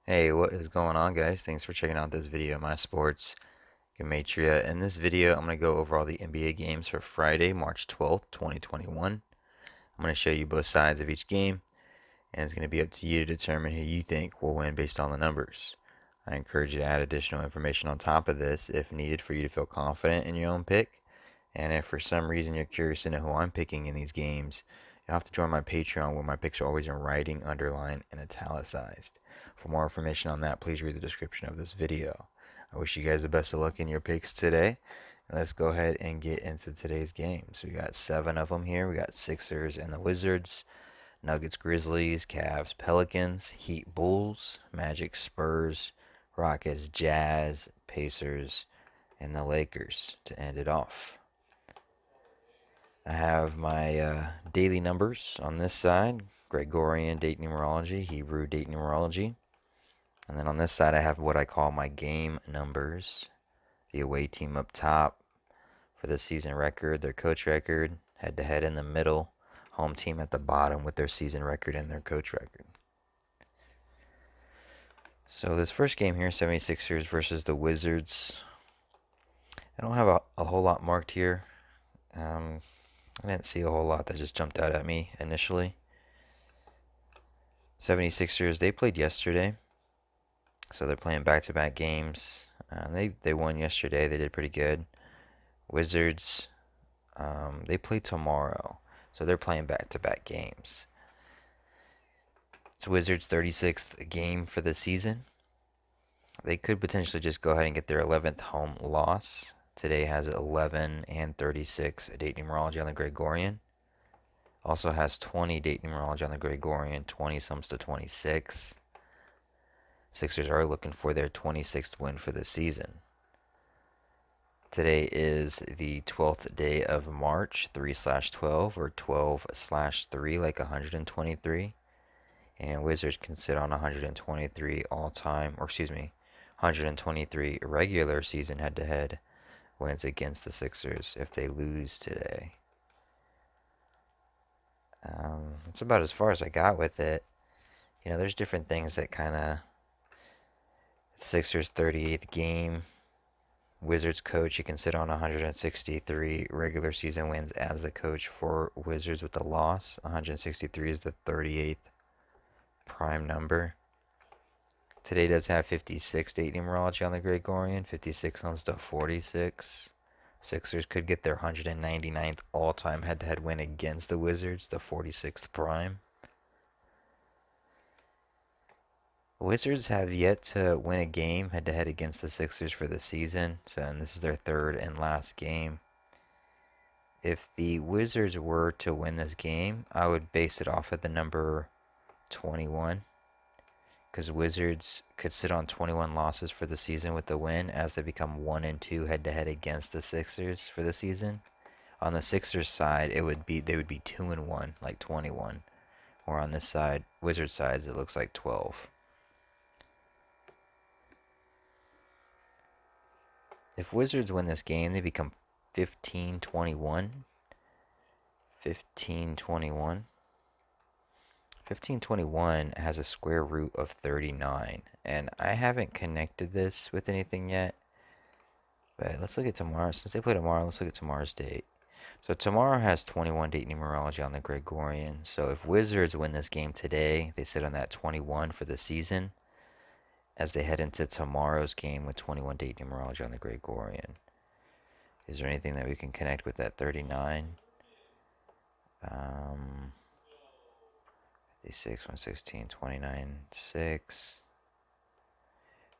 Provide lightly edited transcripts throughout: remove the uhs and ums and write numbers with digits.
Hey, what is going on, guys? Thanks for checking out this video of my sports, Gematria. In this video, I'm going to go over all the NBA games for Friday, March 12th, 2021. I'm going to show you both sides of each game, and it's going to be up to you to determine who you think will win based on the numbers. I encourage you to add additional information on top of this if needed for you to feel confident in your own pick. And if for some reason you're curious to know who I'm picking in these games, you'll have to join my Patreon where my picks are always in writing, underlined, and italicized. For more information on that, please read the description of this video. I wish you guys the best of luck in your picks today. Let's go ahead and get into today's games. We got 7 of them here. We got Sixers and the Wizards, Nuggets, Grizzlies, Cavs, Pelicans, Heat, Bulls, Magic, Spurs, Rockets, Jazz, Pacers, and the Lakers to end it off. I have my daily numbers on this side, Gregorian date numerology, Hebrew date numerology. And then on this side I have what I call my game numbers. The away team up top for the season record, their coach record, head to head in the middle, home team at the bottom with their season record and their coach record. So this first game here, 76ers versus the Wizards. I don't have a whole lot marked here. I didn't see a whole lot that just jumped out at me initially. 76ers, they played yesterday, so they're playing back-to-back games. They won yesterday. They did pretty good. Wizards, they play tomorrow, so they're playing back-to-back games. It's Wizards' 36th game for the season. They could potentially just go ahead and get their 11th home loss. Today has 11 and 36 date numerology on the Gregorian. Also has 20 date numerology on the Gregorian. 20 sums to 26. Sixers are looking for their 26th win for the season. Today is the 12th day of March, 3/12, or 12/3, like 123. And Wizards can sit on 123 all-time, or excuse me, 123 regular season head-to-head wins against the Sixers if they lose today. That's about as far as I got with it. You know, there's different things that kind of Sixers 38th game. Wizards coach, he can sit on 163 regular season wins as the coach for Wizards with the loss. 163 is the 38th prime number. Today does have 56 date numerology on the Gregorian. 56 comes to 46. Sixers could get their 199th all-time head-to-head win against the Wizards, the 46th prime. Wizards have yet to win a game head-to-head against the Sixers for the season, and this is their third and last game. If the Wizards were to win this game, I would base it off of the number 21, because Wizards could sit on 21 losses for the season with the win as they become 1-2 head-to-head against the Sixers for the season. On the Sixers side, they would be 2-1, like 21, or on this side, Wizards sides, it looks like 12. If Wizards win this game, they become 15-21. 15-21. 1521 has a square root of 39, and I haven't connected this with anything yet. But let's look at tomorrow. Since they play tomorrow, let's look at tomorrow's date. So tomorrow has 21 date numerology on the Gregorian. So if Wizards win this game today, they sit on that 21 for the season as they head into tomorrow's game with 21 date numerology on the Gregorian. Is there anything that we can connect with that 39? 56, 116, 29, 6.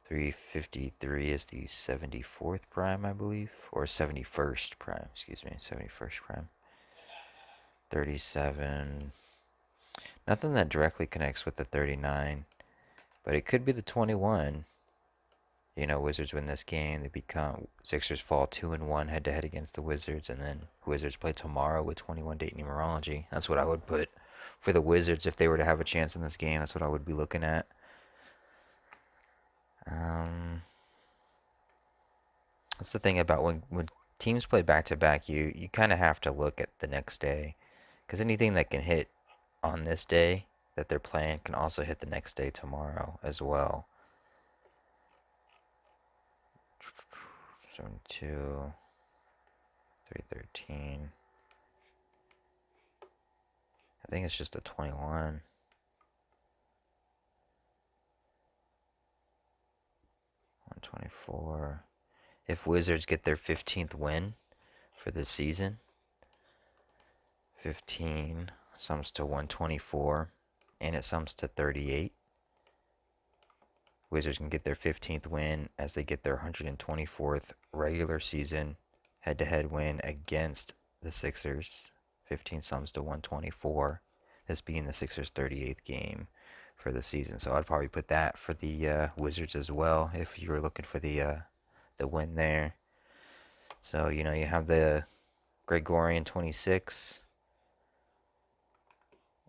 353 is the 74th prime, I believe, or 71st prime, excuse me, 71st prime. 37. Nothing that directly connects with the 39, but it could be the 21. You know, Wizards win this game, they become Sixers fall 2-1 head to head against the Wizards, and then Wizards play tomorrow with 21 date numerology. That's what I would put for the Wizards if they were to have a chance in this game. That's what I would be looking at. That's the thing about when teams play back to back, you kind of have to look at the next day, because anything that can hit on this day that they're playing can also hit the next day tomorrow as well. 72, 313. I think it's just a 21. 124. If Wizards get their 15th win for this season, 15 sums to 124, and it sums to 38. Wizards can get their 15th win as they get their 124th regular season head-to-head win against the Sixers. 15 sums to 124. This being the Sixers' 38th game for the season. So I'd probably put that for the Wizards as well if you were looking for the win there. So you have the Gregorian 26,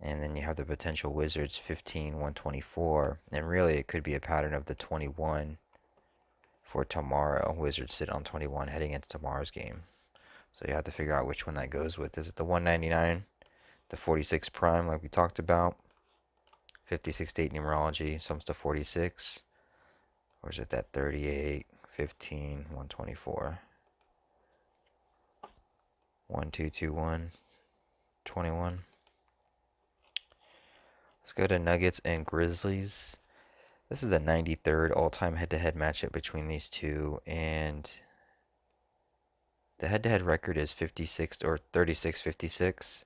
and then you have the potential Wizards 15, 124, and really it could be a pattern of the 21 for tomorrow. Wizards sit on 21 heading into tomorrow's game. So you have to figure out which one that goes with. Is it the 199, the 46 prime like we talked about, 56 date numerology sums to 46, or is it that 38, 15, 124, 1221, 21? Let's go to Nuggets and Grizzlies. This is the 93rd all-time head-to-head matchup between these two, and the head-to-head record is 56 or 36-56.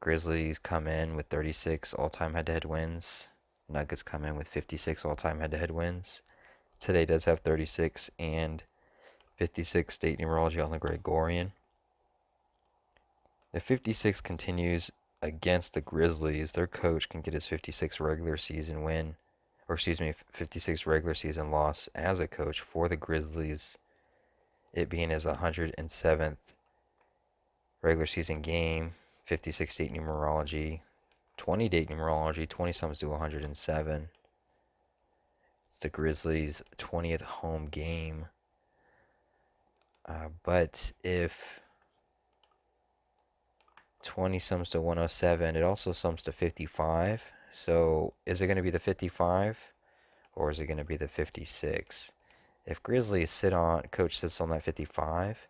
Grizzlies come in with 36 all-time head-to-head wins. Nuggets come in with 56 all-time head-to-head wins. Today does have 36 and 56 state numerology on the Gregorian. The 56 continues against the Grizzlies. Their coach can get his 56 regular season win, or excuse me, 56 regular season loss as a coach for the Grizzlies, it being his 107th regular season game. 56 date numerology, 20 date numerology, 20 sums to 107. It's the Grizzlies' 20th home game. But if 20 sums to 107, it also sums to 55. So is it going to be the 55 or is it going to be the 56? If Grizzlies coach sits on that 55,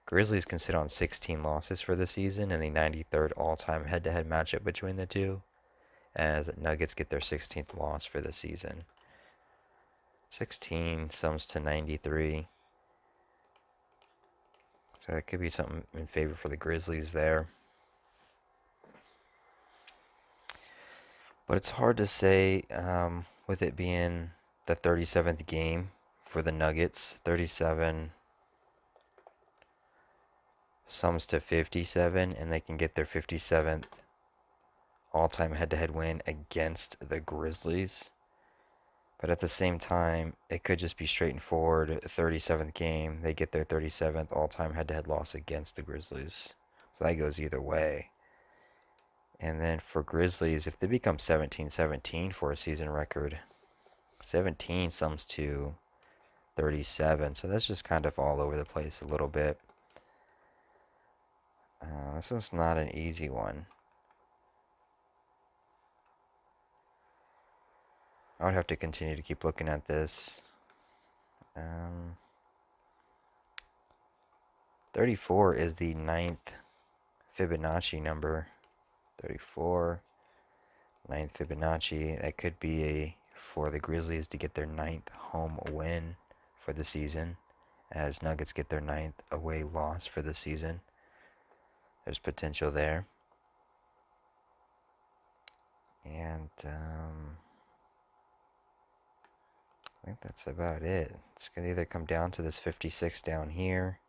Grizzlies can sit on 16 losses for the season in the 93rd all-time head-to-head matchup between the two, as Nuggets get their 16th loss for the season. 16 sums to 93. So that could be something in favor for the Grizzlies there. But it's hard to say with it being the 37th game for the Nuggets. 37 sums to 57, and they can get their 57th all-time head-to-head win against the Grizzlies. But at the same time, it could just be straight and forward. 37th game, they get their 37th all-time head-to-head loss against the Grizzlies. So that goes either way. And then for Grizzlies, if they become 17-17 for a season record, 17 sums to 37. So that's just kind of all over the place a little bit. This one's not an easy one. I would have to continue to keep looking at this. 34 is the 9th Fibonacci number. 34, 9th Fibonacci. That could be for the Grizzlies to get their 9th home win for the season, as Nuggets get their 9th away loss for the season. There's potential there. And I think that's about it. It's going to either come down to this 56 down here.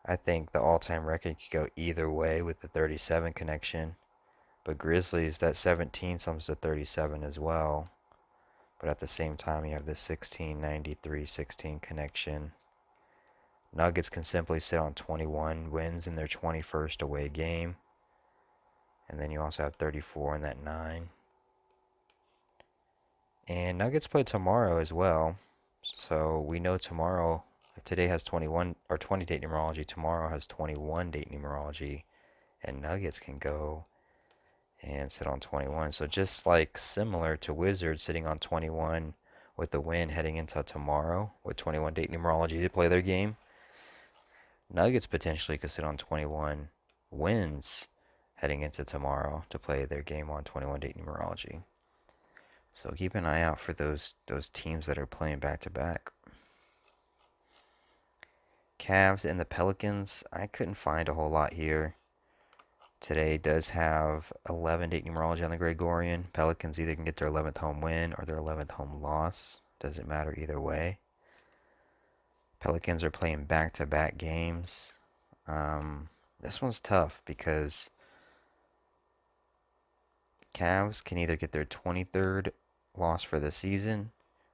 I think the all-time record could go either way with the 37 connection. But Grizzlies, that 17 sums to 37 as well. But at the same time, you have this 16-93-16 connection. Nuggets can simply sit on 21 wins in their 21st away game. And then you also have 34 in that 9. And Nuggets play tomorrow as well. So we know tomorrow, today has 21 or 20 date numerology. Tomorrow has 21 date numerology. And Nuggets can go and sit on 21. So just like similar to Wizards sitting on 21 with the win heading into tomorrow with 21 date numerology to play their game. Nuggets potentially could sit on 21 wins heading into tomorrow to play their game on 21 date numerology. So keep an eye out for those teams that are playing back to back. Cavs and the Pelicans, I couldn't find a whole lot here. Today does have 11 date numerology on the Gregorian. Pelicans either can get their 11th home win or their 11th home loss. Doesn't matter either way. Pelicans are playing back-to-back games. This one's tough because Cavs can either get their 23rd loss for the season,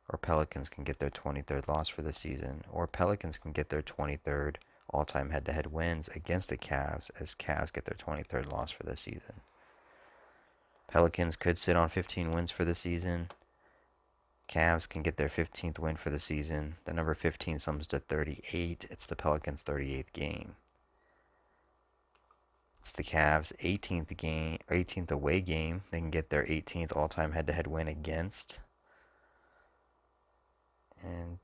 or Pelicans can get their 23rd loss for the season, or Pelicans can get their 23rd all-time head-to-head wins against the Cavs as Cavs get their 23rd loss for the season. Pelicans could sit on 15 wins for the season. Cavs can get their 15th win for the season. The number 15 sums to 38. It's the Pelicans' 38th game. It's the Cavs' 18th away game. They can get their 18th all-time head-to-head win against. And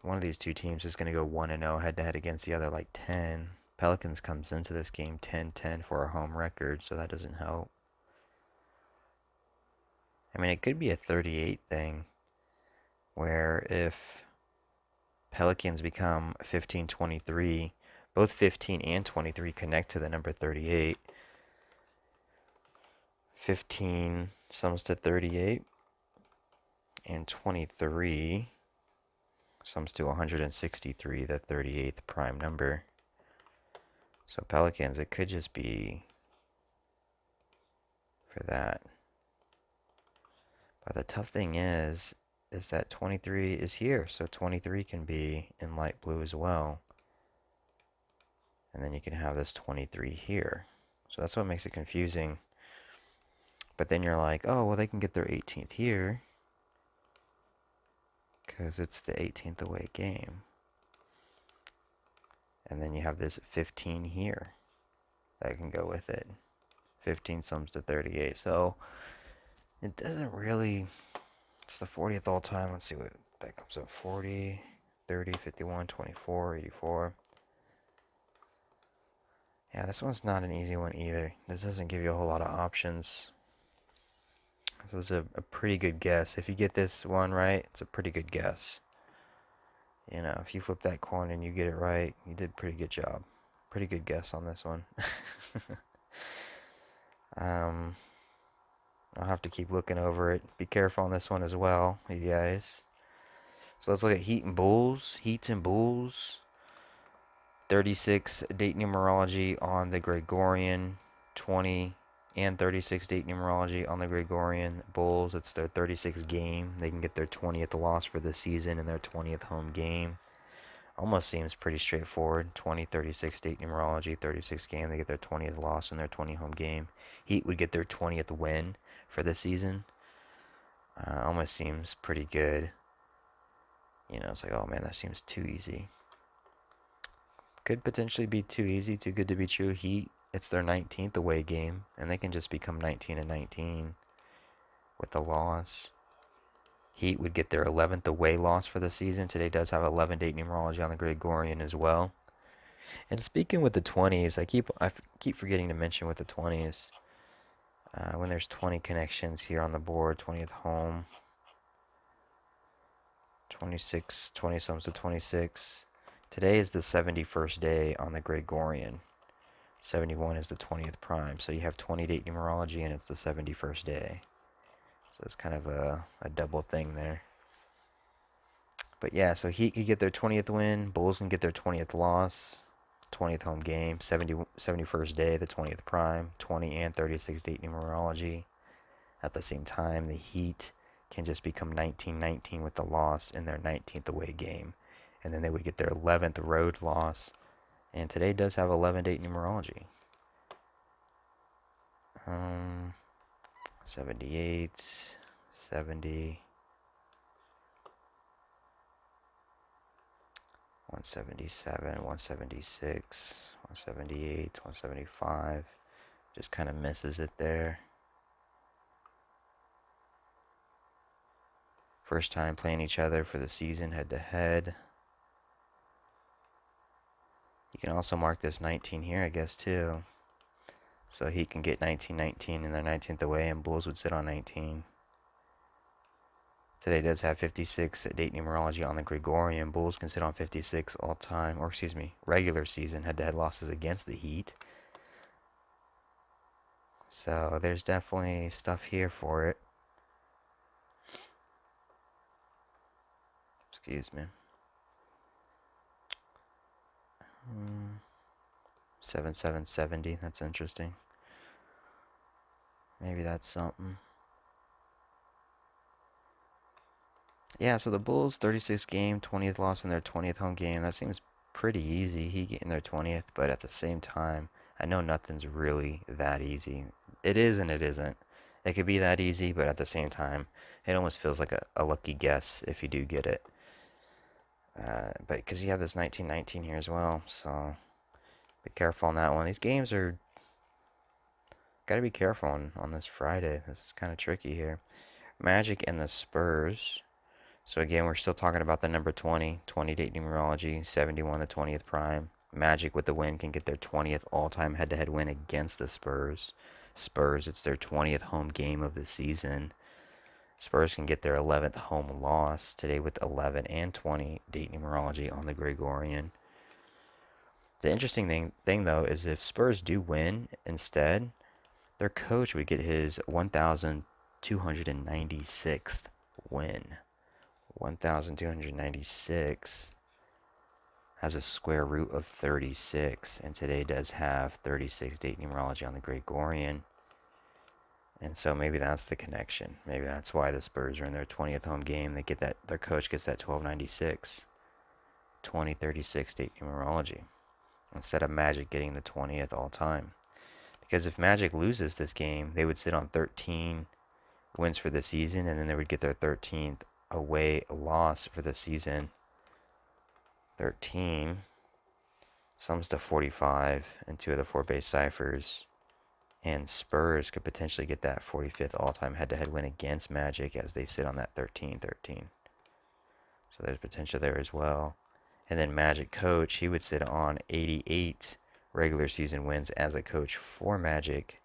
one of these two teams is going to go 1-0 head-to-head against the other, like 10. Pelicans comes into this game 10-10 for a home record, so that doesn't help. I mean, it could be a 38 thing, where if Pelicans become 15-23, both 15 and 23 connect to the number 38. 15 sums to 38, and 23 sums to 163, the 38th prime number. So Pelicans, it could just be for that. But the tough thing is that 23 is here, so 23 can be in light blue as well. And then you can have this 23 here. So that's what makes it confusing. But then you're like, oh, well, they can get their 18th here because it's the 18th away game. And then you have this 15 here that can go with it. 15 sums to 38. So it doesn't really, it's the 40th all time. Let's see what that comes up. 40, 30, 51, 24, 84. Yeah, this one's not an easy one either. This doesn't give you a whole lot of options. This is a pretty good guess. If you get this one right, it's a pretty good guess. You know, if you flip that coin and you get it right, you did a pretty good job. Pretty good guess on this one. I'll have to keep looking over it. Be careful on this one as well, you guys. So let's look at Heat and Bulls. Heats and Bulls. 36 date numerology on the Gregorian. 20 and 36 date numerology on the Gregorian. Bulls, it's their 36th game. They can get their 20th loss for the season in their 20th home game. Almost seems pretty straightforward. 20, 36 date numerology, 36 game. They get their 20th loss in their 20 home game. Heat would get their 20th win for the season. Almost seems pretty good. You know, it's like, oh man, that seems too easy. Could potentially be too easy, too good to be true. Heat, it's their 19th away game, and they can just become 19-19 with the loss. Heat would get their 11th away loss for the season. Today does have 11 date numerology on the Gregorian as well. And speaking with the 20s, I keep forgetting to mention with the 20s, when there's 20 connections here on the board, 20th home, 26, 20 sums to 26. Today is the 71st day on the Gregorian. 71 is the 20th prime. So you have 20 date numerology and it's the 71st day. So it's kind of a double thing there. But yeah, so Heat could get their 20th win. Bulls can get their 20th loss. 20th home game. 71st day, the 20th prime. 20 and 36 date numerology. At the same time, the Heat can just become 19-19 with the loss in their 19th away game. And then they would get their 11th road loss. And today does have 11 date numerology. 78, 70, 177, 176, 178, 175. Just kind of misses it there. First time playing each other for the season head to head. You can also mark this 19 here, I guess, too. So he can get 19-19 in their 19th away, and Bulls would sit on 19. Today does have 56 date numerology on the Gregorian. Bulls can sit on 56 all time, or excuse me, regular season head-to-head losses against the Heat. So there's definitely stuff here for it. Excuse me. 7-7-70. That's interesting. Maybe that's something. Yeah, so the Bulls 36 game, 20th loss in their 20th home game. That seems pretty easy. He getting their 20th, but at the same time, I know nothing's really that easy. It is and it isn't. It could be that easy, but at the same time, it almost feels like a lucky guess if you do get it. But because you have this 19-19 here as well, so be careful on that one. These games are gotta be careful on this Friday. This is kind of tricky here. Magic and the Spurs. So again, we're still talking about the number 20 date numerology, 71 the 20th prime. Magic with the win can get their 20th all-time head-to-head win against the Spurs. Spurs, it's their 20th home game of the season. Spurs can get their 11th home loss today with 11 and 20 date numerology on the Gregorian. The interesting thing though is if Spurs do win instead, their coach would get his 1,296th win. 1,296 has a square root of 36, and today does have 36 date numerology on the Gregorian. And so maybe that's the connection. Maybe that's why the Spurs are in their 20th home game. They get that, their coach gets that 1296, 2036 date numerology instead of Magic getting the 20th all time. Because if Magic loses this game, they would sit on 13 wins for the season, and then they would get their 13th away loss for the season. 13 sums to 45 in two of the four base ciphers. And Spurs could potentially get that 45th all-time head-to-head win against Magic as they sit on that 13-13. So there's potential there as well. And then Magic coach, he would sit on 88 regular season wins as a coach for Magic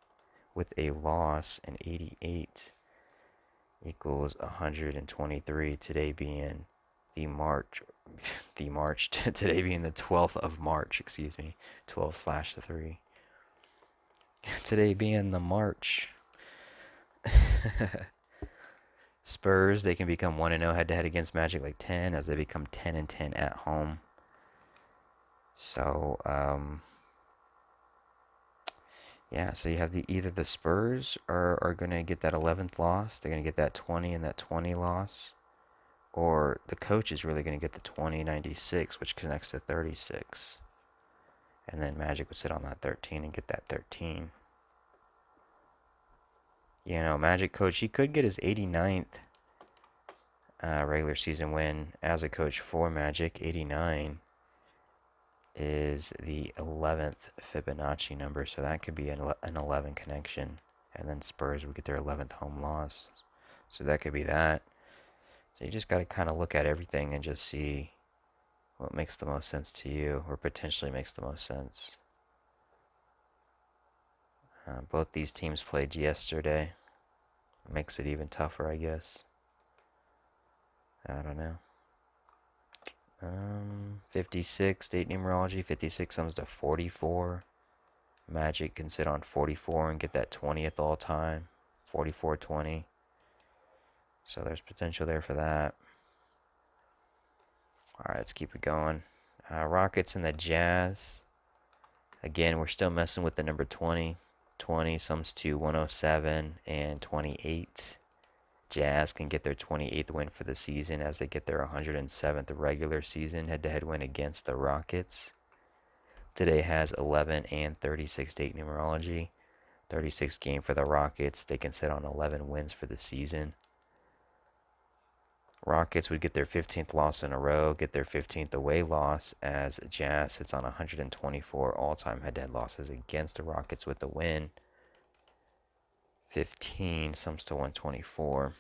with a loss, and 88 equals 123. Today being the today being the 12th of March, 12/3. Today being the March. Spurs, they can become 1-0 head-to-head against Magic like 10 as they become 10-10 at home. So, yeah, so you have either the Spurs are going to get that 11th loss, they're going to get that 20 and that 20 loss, or the coach is really going to get the 2096, which connects to 36. And then Magic would sit on that 13 and get that 13. You know, Magic coach, he could get his 89th regular season win as a coach for Magic. 89 is the 11th Fibonacci number, so that could be an 11 connection. And then Spurs would get their 11th home loss. So that could be that. So you just got to kind of look at everything and just see what makes the most sense to you, or potentially makes the most sense. Both these teams played yesterday. Makes it even tougher, I guess. I don't know. 56 date numerology. 56 sums to 44. Magic can sit on 44 and get that 20th all time. 44-20. So there's potential there for that. Alright, let's keep it going. Rockets and the Jazz. Again, we're still messing with the number 20. 20 sums to 107 and 28. Jazz can get their 28th win for the season as they get their 107th regular season head-to-head win against the Rockets. Today has 11 and 36 date numerology. 36 game for the Rockets. They can sit on 11 wins for the season. Rockets would get their 15th loss in a row, get their 15th away loss, as Jazz sits on 124 all-time head-to-head losses against the Rockets with the win. 15 sums to 124.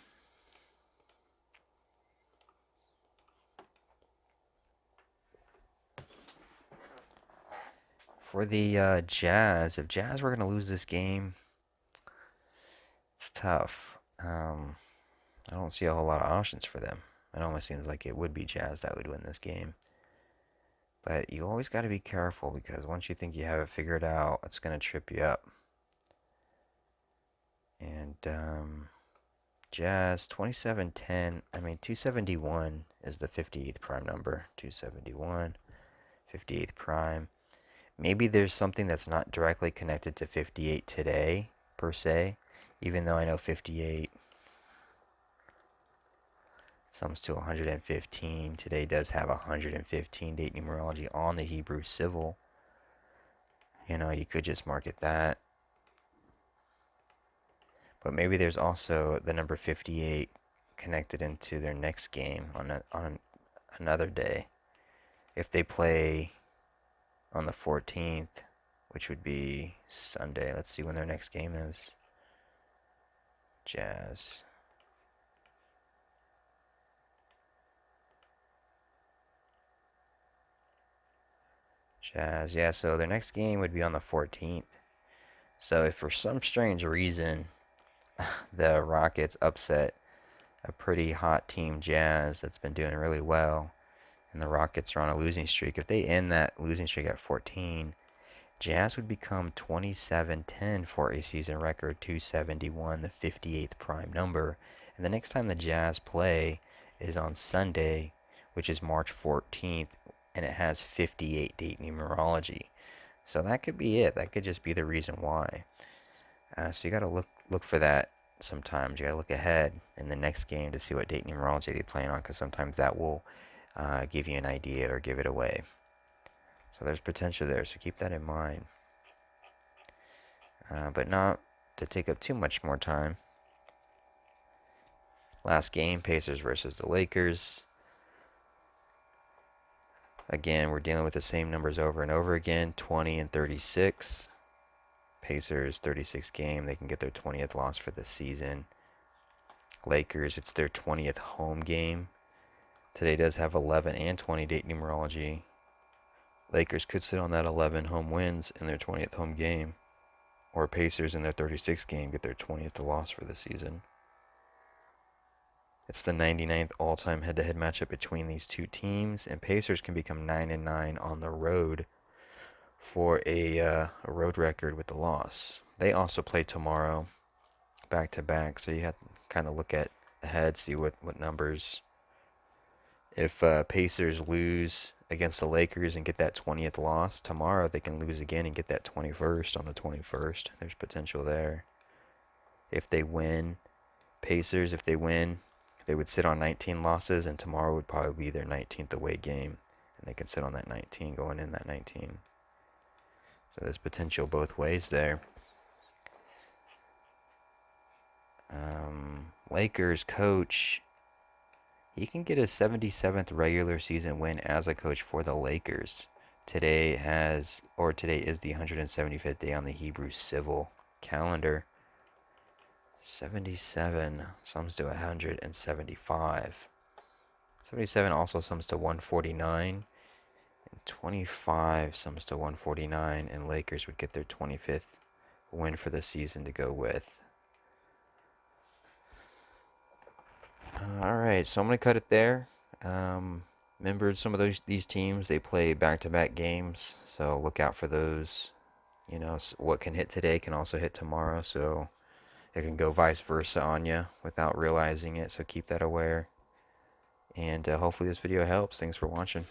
For the Jazz, if Jazz were going to lose this game, it's tough. I don't see a whole lot of options for them. It almost seems like it would be Jazz that would win this game. But you always got to be careful because once you think you have it figured out, it's going to trip you up. And Jazz 2710, I mean 271 is the 58th prime number. 271, 58th prime. Maybe there's something that's not directly connected to 58 today, per se, even though I know 58 sums to 115. Today does have 115 date numerology on the Hebrew civil. You know, you could just market that. But maybe there's also the number 58 connected into their next game on another day. If they play on the 14th, which would be Sunday. Let's see when their next game is. Jazz. Jazz, yeah, so their next game would be on the 14th. So if for some strange reason the Rockets upset a pretty hot team Jazz that's been doing really well, and the Rockets are on a losing streak, if they end that losing streak at 14, Jazz would become 27-10 for a season record, 271, the 58th prime number. And the next time the Jazz play is on Sunday, which is March 14th, and it has 58 date numerology. So that could be it. That could just be the reason why. So you got to look for that sometimes. You got to look ahead in the next game to see what date numerology they're playing on, because sometimes that will give you an idea or give it away. So there's potential there, so keep that in mind. But not to take up too much more time. Last game, Pacers versus the Lakers. Again, we're dealing with the same numbers over and over again, 20 and 36. Pacers, 36 game. They can get their 20th loss for the season. Lakers, it's their 20th home game. Today does have 11 and 20 date numerology. Lakers could sit on that 11 home wins in their 20th home game. Or Pacers in their 36th game get their 20th loss for the season. It's the 99th all-time head-to-head matchup between these two teams, and Pacers can become 9-9 on the road for a road record with the loss. They also play tomorrow, back-to-back, so you have to kind of look at ahead, see what numbers. If Pacers lose against the Lakers and get that 20th loss, tomorrow they can lose again and get that 21st on the 21st. There's potential there. If they win, Pacers, if they win, they would sit on 19 losses, and tomorrow would probably be their 19th away game, and they can sit on that 19 going in that 19. So there's potential both ways there. Lakers coach, he can get his 77th regular season win as a coach for the Lakers. Today is the 175th day on the Hebrew civil calendar. 77 sums to 175. 77 also sums to 149. And 25 sums to 149. And Lakers would get their 25th win for the season to go with. Alright, so I'm going to cut it there. Remember, some of these teams, they play back-to-back games. So look out for those. You know, what can hit today can also hit tomorrow. So it can go vice versa on you without realizing it, so keep that aware. And hopefully this video helps. Thanks for watching.